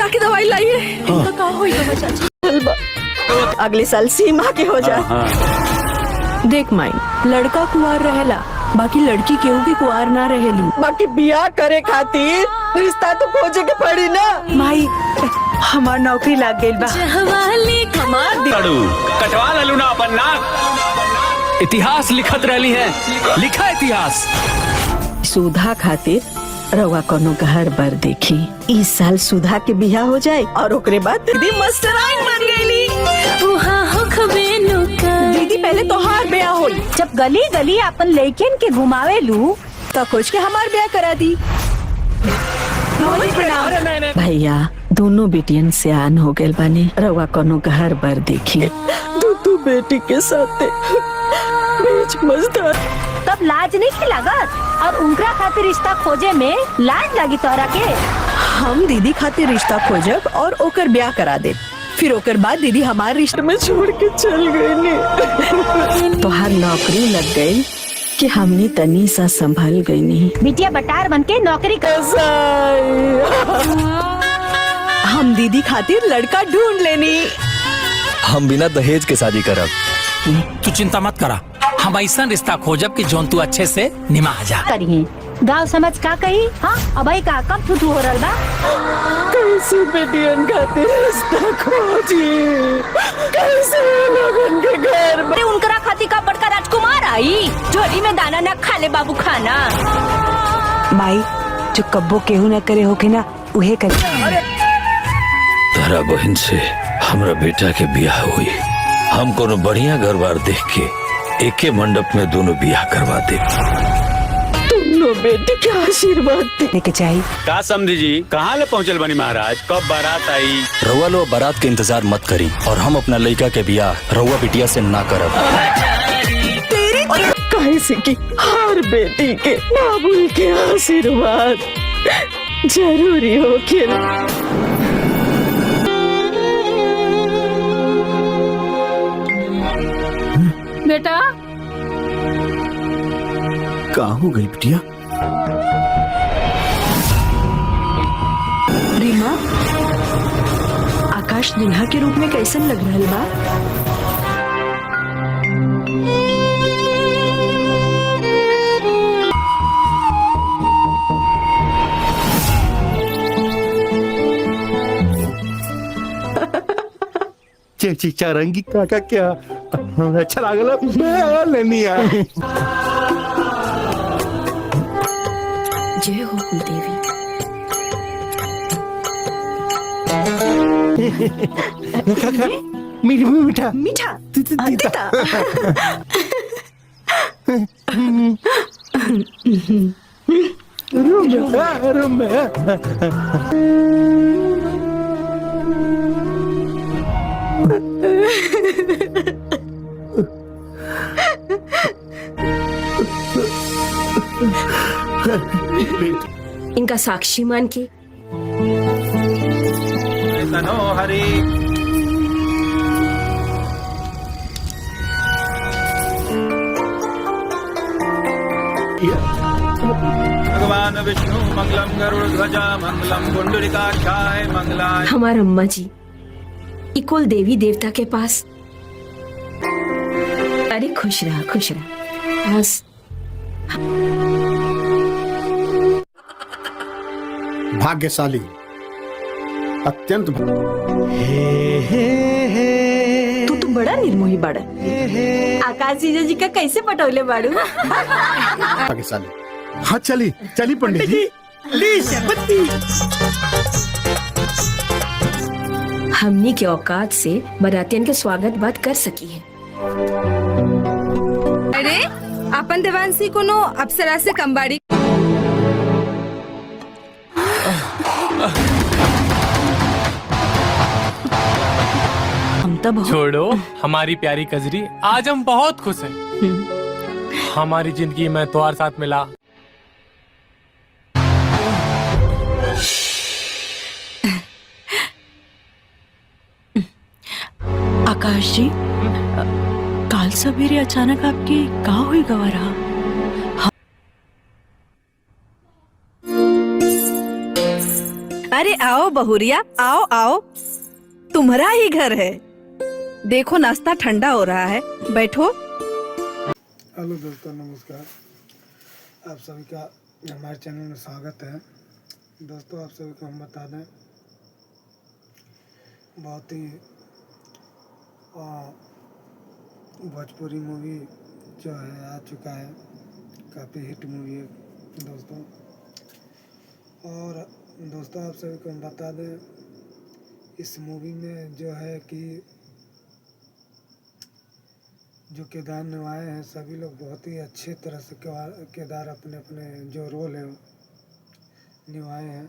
जाके दवाई लाइए। इनका का होई बा चाची? अगले साल सीमा के हो जाए। देख माई, लड़का कुंवार रहेला, बाकी लड़की केहू भी कुंवार ना रहेली। बाकी बियाह करे खातिर रिश्ता तो खोजे के पड़ी ना। माई हमार नौकरी लाग गई बा। कटवा ललू ना अपन नाक। इतिहास लिखत रहली है, लिखा इतिहास। सुधा खातिर रवा कोनो घर बर देखी। इस साल सुधा के बियाह हो जाए और ओकरे बाद दीदी मास्टराइन बन गईली। दीदी पहले तोहार ब्याह होई। जब गली गली अपन लड़कियन के घुमावे लू तो खोज के हमार ब्याह करा दी। भैया दोनों बेटियन से आन हो गए बानी, रवा कोनो घर बर देखी। दू बेटी के साथ बीच मजदार। तब लाज नहीं की लागत, और उनका खातिर रिश्ता खोजे में लाज लगी तोरा के। हम दीदी खातिर रिश्ता खोजब और ओकर ब्याह करा दे। फिर ओकर बाद दीदी हमारे रिश्ते में छोड़ के चल गई। तोहार नौकरी लग गई कि हमने तनी सा संभल गई नहीं। बिटिया बटार बन के नौकरी कर। हम दीदी खातिर लड़का ढूंढ लेनी। हम बिना दहेज के शादी करब। तू चिंता मत करा, हम ऐसा रिश्ता खोजब कि जोन तू अच्छे से निमा जा करिए। गाँव समझ का कही। हाँ अब का कब छुट्टी हो रहा बा। कैसे बेटियन खातिर रिश्ता खोजी, कैसे लोगन के घर में। उनकरा खातिर का बड़का राजकुमार आई, झोली में दाना न खा ले बाबू खाना। माई जो कब्बो केहू न करे होके ना उहे करे। तारा बहन से हमरा बेटा के बियाह हुई। हम कोनो बढ़िया घर बार देख के एके मंडप में दोनों बियाह करवा दे। दोनों बेटे के आशीर्वाद देने के चाहिए। का समझी जी, कहाँ ले पहुँचल बनी महाराज? कब बारात आई? रउआ लो बारात के इंतजार मत करी, और हम अपना लड़का के बियाह रउआ बिटिया से ना करब। कैसे कि हर बेटी के बाबुल के आशीर्वाद जरूरी हो के। बेटा कहाँ हो गई बिटिया? रीमा, आकाश दुल्हा के रूप में कैसन लग रहा बा? चारंगी काका क्या अच्छा लागला? लेनी जय हो कुलदेवी। मीठा मीठा तीता। इनका साक्षी मान के। हरी भगवान विष्णु मंगलम गरुड़ ध्वजा मंगलम पुंडरीकाक्षाय मंगलाय। हमारा अम्मा जी इकुल देवी देवता के पास। अरे खुश रहा बस। भाग्यशाली अत्यंत। तू तो बड़ा निर्मोही बाड़ा। आकाश जी का कैसे पटौले बाड़ू? भाग्यशाली। हाँ चली पंडित जी। हमनी के औकात से बरातियन के स्वागत बात कर सकी है। अरे अपन देवांशी कोनो अप्सरा से कमबाड़ी। हम तब छोड़ो हमारी प्यारी कजरी, आज हम बहुत खुश हैं। हमारी जिंदगी में तुम्हारे साथ मिला। आकाश जी, काल सवेरे अचानक आपकी कहाँ हुई गवारा? अरे आओ बहुरिया, आओ आओ, तुम्हारा ही घर है। देखो नाश्ता ठंडा हो रहा है, बैठो। हेलो दोस्तों, नमस्कार। आप सभी का हमारे चैनल में स्वागत है। दोस्तों, आप सभी को हम बता दें, बहुत ही भोजपुरी मूवी जो है आ चुका है, काफ़ी हिट मूवी है दोस्तों। और दोस्तों, आप सभी को हम बता दें, इस मूवी में जो है कि जो किरदार निभाए हैं सभी लोग बहुत ही अच्छे तरह से किरदार अपने अपने जो रोल है निभाए हैं।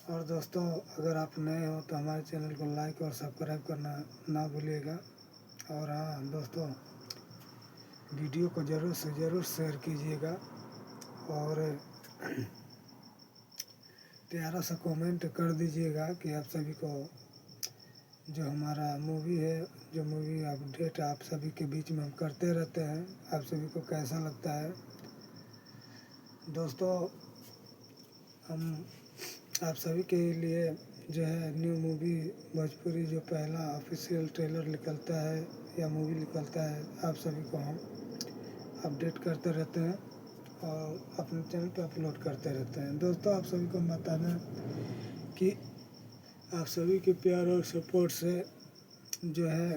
और दोस्तों, अगर आप नए हो तो हमारे चैनल को लाइक और सब्सक्राइब करना ना भूलिएगा। और हाँ दोस्तों, वीडियो को ज़रूर से ज़रूर शेयर कीजिएगा और प्यारा सा कमेंट कर दीजिएगा कि आप सभी को जो हमारा मूवी है, जो मूवी अपडेट आप सभी के बीच में हम करते रहते हैं, आप सभी को कैसा लगता है। दोस्तों, हम आप सभी के लिए जो है न्यू मूवी भोजपुरी जो पहला ऑफिशियल ट्रेलर निकलता है या मूवी निकलता है, आप सभी को हम अपडेट करते रहते हैं और अपने चैनल पर अपलोड करते रहते हैं। दोस्तों, आप सभी को बता दें कि आप सभी के प्यार और सपोर्ट से जो है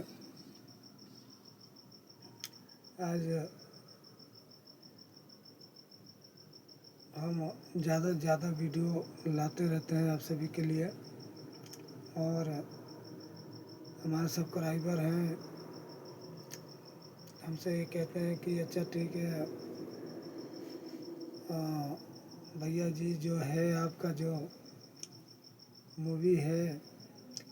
आज हम ज़्यादा से ज़्यादा वीडियो लाते रहते हैं आप सभी के लिए। और हमारे सब्सक्राइबर हैं, हमसे ये कहते हैं कि अच्छा ठीक है भैया जी, जो है आपका जो मूवी है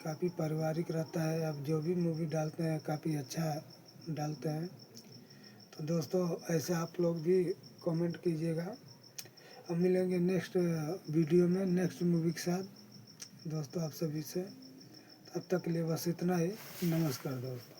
काफ़ी पारिवारिक रहता है, आप जो भी मूवी डालते हैं काफ़ी अच्छा डालते हैं। तो दोस्तों, ऐसे आप लोग भी कमेंट कीजिएगा। हम मिलेंगे नेक्स्ट वीडियो में नेक्स्ट मूवी के साथ दोस्तों आप सभी से। तब तक के लिए बस इतना ही। नमस्कार दोस्तों।